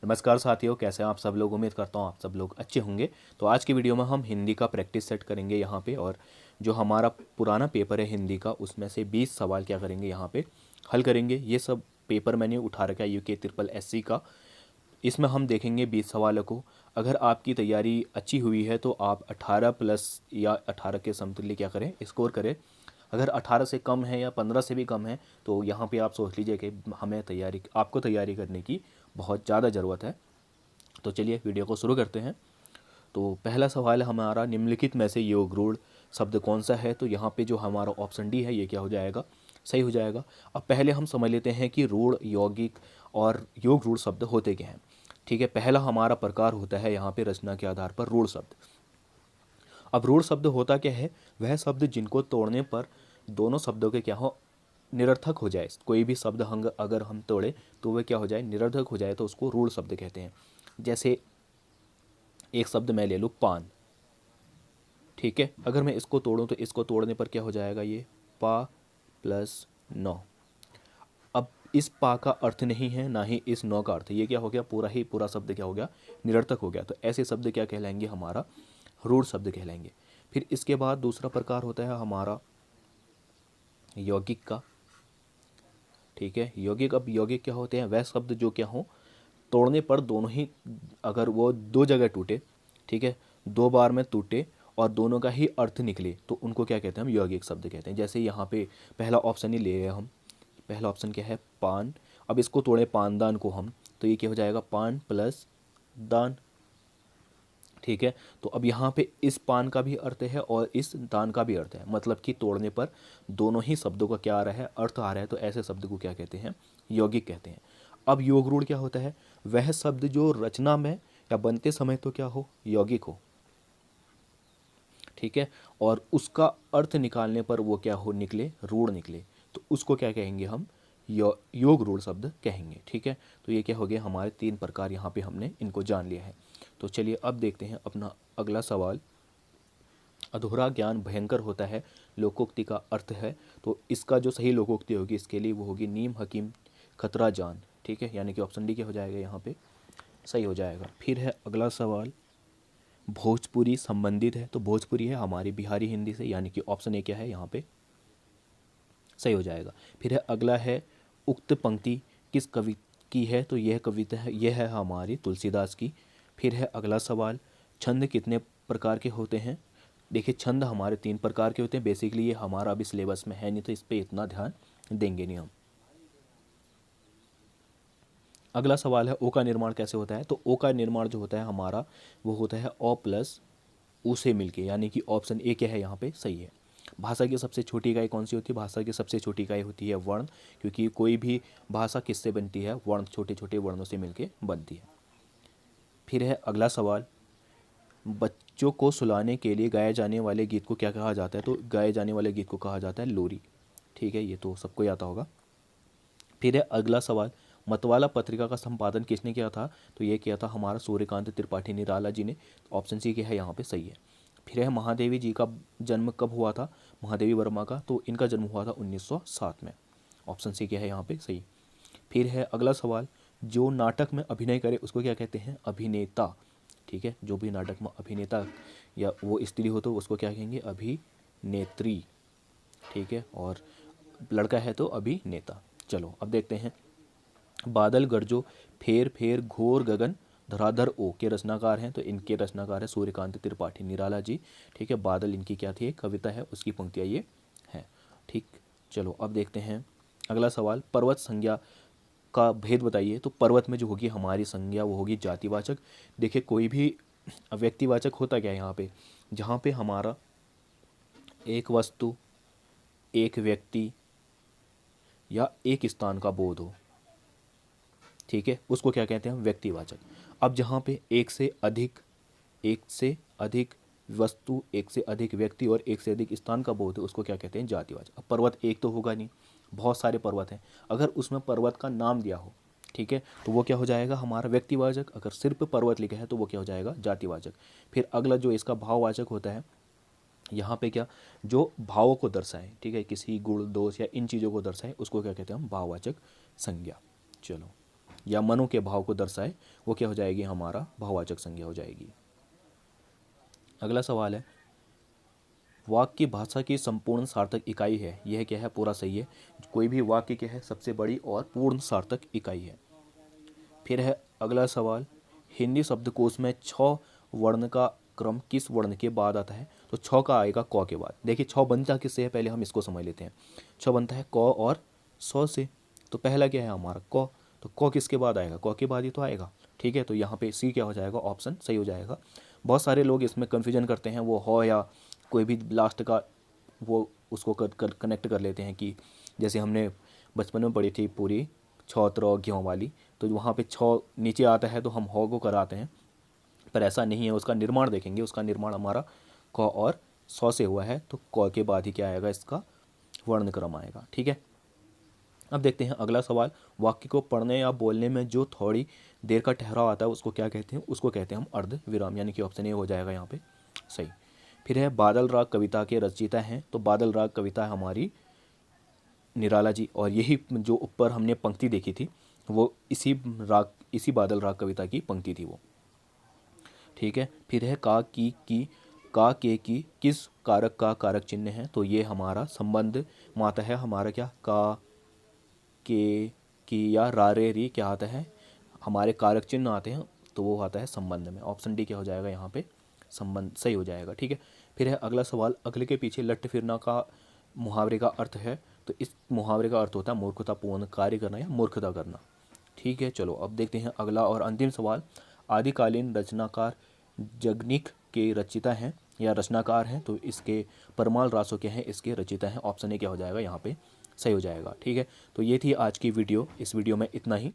नमस्कार साथियों, कैसे हैं आप सब लोग। उम्मीद करता हूँ आप सब लोग अच्छे होंगे। तो आज की वीडियो में हम हिंदी का प्रैक्टिस सेट करेंगे यहाँ पे, और जो हमारा पुराना पेपर है हिंदी का उसमें से 20 सवाल क्या करेंगे यहाँ पे हल करेंगे। ये सब पेपर मैंने उठा रखा है यूके ट्रिपल एससी का। इसमें हम देखेंगे 20 सवालों को। अगर आपकी तैयारी अच्छी हुई है तो आप 18 प्लस या 18 के समतुल्य क्या करें, स्कोर करें। अगर 18 से कम है या 15 से भी कम है तो यहाँ पे आप सोच लीजिए कि आपको तैयारी करने की बहुत ज़्यादा ज़रूरत है। तो चलिए वीडियो को शुरू करते हैं। तो पहला सवाल है हमारा, निम्नलिखित में से योग रूढ़ शब्द कौन सा है। तो यहाँ पे जो हमारा ऑप्शन डी है ये क्या हो जाएगा, सही हो जाएगा। अब पहले हम समझ लेते हैं कि रूढ़, यौगिक और योग रूढ़ शब्द होते क्या हैं। ठीक है, पहला हमारा प्रकार होता है यहाँ पे रचना के आधार पर रूढ़ शब्द। अब रूढ़ शब्द होता क्या है, वह शब्द जिनको तोड़ने पर दोनों शब्दों के क्या हो, निरर्थक हो जाए। कोई भी शब्द अगर हम तोड़े तो वह क्या हो जाए, निरर्थक हो जाए, तो उसको रूढ़ शब्द कहते हैं। जैसे एक शब्द मैं ले लूँ पान, ठीक है, अगर मैं इसको तोड़ूं तो इसको तोड़ने पर क्या हो जाएगा, ये पा प्लस नौ। अब इस पा का अर्थ नहीं है, ना ही इस नौ का अर्थ है। ये क्या हो गया, पूरा ही पूरा शब्द क्या हो गया, निरर्थक हो गया। तो ऐसे शब्द क्या कहलाएंगे, हमारा रूढ़ शब्द कहलाएंगे। फिर इसके बाद दूसरा प्रकार होता है हमारा यौगिक का। ठीक है, यौगिक। अब यौगिक क्या होते हैं, वह शब्द जो क्या हो, तोड़ने पर दोनों ही, अगर वो दो जगह टूटे, ठीक है, दो बार में टूटे और दोनों का ही अर्थ निकले तो उनको क्या कहते हैं, हम यौगिक शब्द कहते हैं। जैसे यहाँ पे पहला ऑप्शन ही ले हम, पहला ऑप्शन क्या है, पान। अब इसको तोड़े पानदान को हम, तो ये क्या हो जाएगा, पान प्लस दान। ठीक है, तो अब यहाँ पे इस पान का भी अर्थ है और इस दान का भी अर्थ है, मतलब कि तोड़ने पर दोनों ही शब्दों का क्या आ रहा है, अर्थ आ रहा है। तो ऐसे शब्द को क्या कहते हैं, यौगिक कहते हैं। अब योग रूढ़ क्या होता है, वह शब्द जो रचना में या बनते समय तो क्या हो, यौगिक हो, ठीक है, और उसका अर्थ निकालने पर वो क्या हो, निकले, रूढ़ निकले, तो उसको क्या कहेंगे हम, योग रूढ़ शब्द कहेंगे। ठीक है, तो ये क्या हो गया, हमारे 3 प्रकार यहाँ पे हमने इनको जान लिया है। तो चलिए अब देखते हैं अपना अगला सवाल। अधूरा ज्ञान भयंकर होता है, लोकोक्ति का अर्थ है। तो इसका जो सही लोकोक्ति होगी इसके लिए वो होगी, नीम हकीम खतरा जान। ठीक है, यानी कि ऑप्शन डी क्या हो जाएगा, यहाँ पे सही हो जाएगा। फिर है अगला सवाल, भोजपुरी संबंधित है। तो भोजपुरी है हमारी बिहारी हिंदी से, यानी कि ऑप्शन ए क्या है, यहाँ पे सही हो जाएगा। फिर है अगला है, उक्त पंक्ति किस कवि की है। तो यह कविता है, यह है हमारी तुलसीदास की। फिर है अगला सवाल, छंद कितने प्रकार के होते हैं। देखिए छंद हमारे 3 प्रकार के होते हैं। बेसिकली ये हमारा अभी सिलेबस में है नहीं तो इस पर इतना ध्यान देंगे नहीं हम। अगला सवाल है, ओ का निर्माण कैसे होता है। तो ओ का निर्माण जो होता है हमारा, वो होता है ओ प्लस ऊ से मिलके, यानी कि ऑप्शन ए क्या है, यहाँ पे सही है। भाषा की सबसे छोटी इकाई कौन सी होती है, भाषा की सबसे छोटी इकाई होती है वर्ण, क्योंकि कोई भी भाषा किससे बनती है, वर्ण, छोटे छोटे वर्णों से मिलके बनती है। फिर है अगला सवाल, बच्चों को सुलाने के लिए गाए जाने वाले गीत को क्या कहा जाता है। तो गाए जाने वाले गीत को कहा जाता है लोरी। ठीक है, ये तो सबको ही आता होगा। फिर है अगला सवाल, मतवाला पत्रिका का संपादन किसने किया था। तो ये किया था हमारा सूर्यकांत त्रिपाठी निराला जी ने। ऑप्शन सी क्या है, यहाँ पे सही है। फिर है महादेवी जी का जन्म कब हुआ था, महादेवी वर्मा का। तो इनका जन्म हुआ था 1907 में। ऑप्शन सी क्या है, यहाँ पे सही। फिर है अगला सवाल, जो नाटक में अभिनय करे उसको क्या कहते हैं, अभिनेता। ठीक है, जो भी नाटक में अभिनेता या वो स्त्री हो तो उसको क्या कहेंगे, अभिनेत्री। ठीक है, और लड़का है तो अभिनेता। चलो अब देखते हैं, बादल गरजो फेर फेर घोर गगन धराधर ओ के रचनाकार हैं। तो इनके रचनाकार है सूर्यकांत त्रिपाठी निराला जी। ठीक है, बादल इनकी क्या थी, कविता है, उसकी पंक्तियाँ ये हैं। ठीक, चलो अब देखते हैं अगला सवाल, पर्वत संज्ञा का भेद बताइए। तो पर्वत में जो होगी हमारी संज्ञा वो होगी जातिवाचक। देखिए कोई भी व्यक्तिवाचक होता क्या है यहाँ पे, जहाँ पे हमारा एक वस्तु, एक व्यक्ति या एक स्थान का बोध हो, ठीक है, उसको क्या कहते हैं, व्यक्तिवाचक। अब जहाँ पे एक से अधिक वस्तु, एक से अधिक व्यक्ति और एक से अधिक स्थान का बोध है, उसको क्या कहते हैं, जातिवाचक। अब पर्वत एक तो होगा नहीं, बहुत सारे पर्वत हैं। अगर उसमें पर्वत का नाम दिया हो, ठीक है, तो वो क्या हो जाएगा, हमारा व्यक्तिवाचक। अगर सिर्फ पर्वत लिखा है तो वो क्या हो जाएगा, जातिवाचक। फिर अगला जो इसका भाववाचक होता है, यहाँ पे क्या, जो भावों को दर्शाए, ठीक है, किसी गुण दोष या इन चीज़ों को दर्शाए, उसको क्या कहते हैं हम, भाववाचक संज्ञा। चलो या मनो के भाव को दर्शाए, वो क्या हो जाएगी, हमारा भाववाचक संज्ञा हो जाएगी। अगला सवाल है, वाक्य भाषा की संपूर्ण सार्थक इकाई है। यह क्या है, पूरा सही है। कोई भी वाक्य क्या है, सबसे बड़ी और पूर्ण सार्थक इकाई है। फिर है अगला सवाल, हिंदी शब्दकोश में 6 वर्ण का क्रम किस वर्ण के बाद आता है। तो 6 का आएगा क के बाद। देखिए 6 बनता किससे है, पहले हम इसको समझ लेते हैं। 6 बनता है क और सौ से। तो पहला क्या है हमारा क, तो क किसके बाद आएगा, क के बाद ही तो आएगा। ठीक है, तो यहाँ पे सी क्या हो जाएगा, ऑप्शन सही हो जाएगा। बहुत सारे लोग इसमें कन्फ्यूजन करते हैं, वो हो या कोई भी लास्ट का वो उसको कनेक्ट कर लेते हैं कि जैसे हमने बचपन में पढ़ी थी पूरी छौत्र गेहूँ वाली, तो वहाँ पे 6 नीचे आता है तो हम हो को कराते हैं, पर ऐसा नहीं है। उसका निर्माण देखेंगे, उसका निर्माण हमारा क और सौ से हुआ है, तो क के बाद ही क्या आएगा, इसका वर्ण क्रम आएगा। ठीक है, अब देखते हैं अगला सवाल, वाक्य को पढ़ने या बोलने में जो थोड़ी देर का ठहराव आता है उसको क्या कहते हैं, उसको कहते हैं हम अर्ध विराम, यानी कि ऑप्शन ए हो जाएगा यहाँ पे सही। फिर है बादल राग कविता के रचयिता हैं। तो बादल राग कविता है हमारी निराला जी, और यही जो ऊपर हमने पंक्ति देखी थी वो इसी बादल राग कविता की पंक्ति थी वो। ठीक है, फिर है का के की किस कारक का कारक चिन्ह है। तो ये हमारा संबंध माता है हमारा क्या, का के की या रा रे री क्या आता है, हमारे कारक चिन्ह आते हैं, तो वो आता है संबंध में। ऑप्शन डी क्या हो जाएगा यहाँ पे, संबंध सही हो जाएगा। ठीक है, फिर है अगला सवाल, अगले के पीछे लट फिरना का मुहावरे का अर्थ है। तो इस मुहावरे का अर्थ होता है मूर्खतापूर्ण कार्य करना या मूर्खता करना। ठीक है, चलो अब देखते हैं अगला और अंतिम सवाल, आदिकालीन रचनाकार जगनिक के रचिता हैं या रचनाकार हैं। तो इसके परमाल रासो क्या हैं, इसके रचिता हैं। ऑप्शन ए क्या हो जाएगा यहाँ पे सही हो जाएगा। ठीक है, तो ये थी आज की वीडियो। इस वीडियो में इतना ही।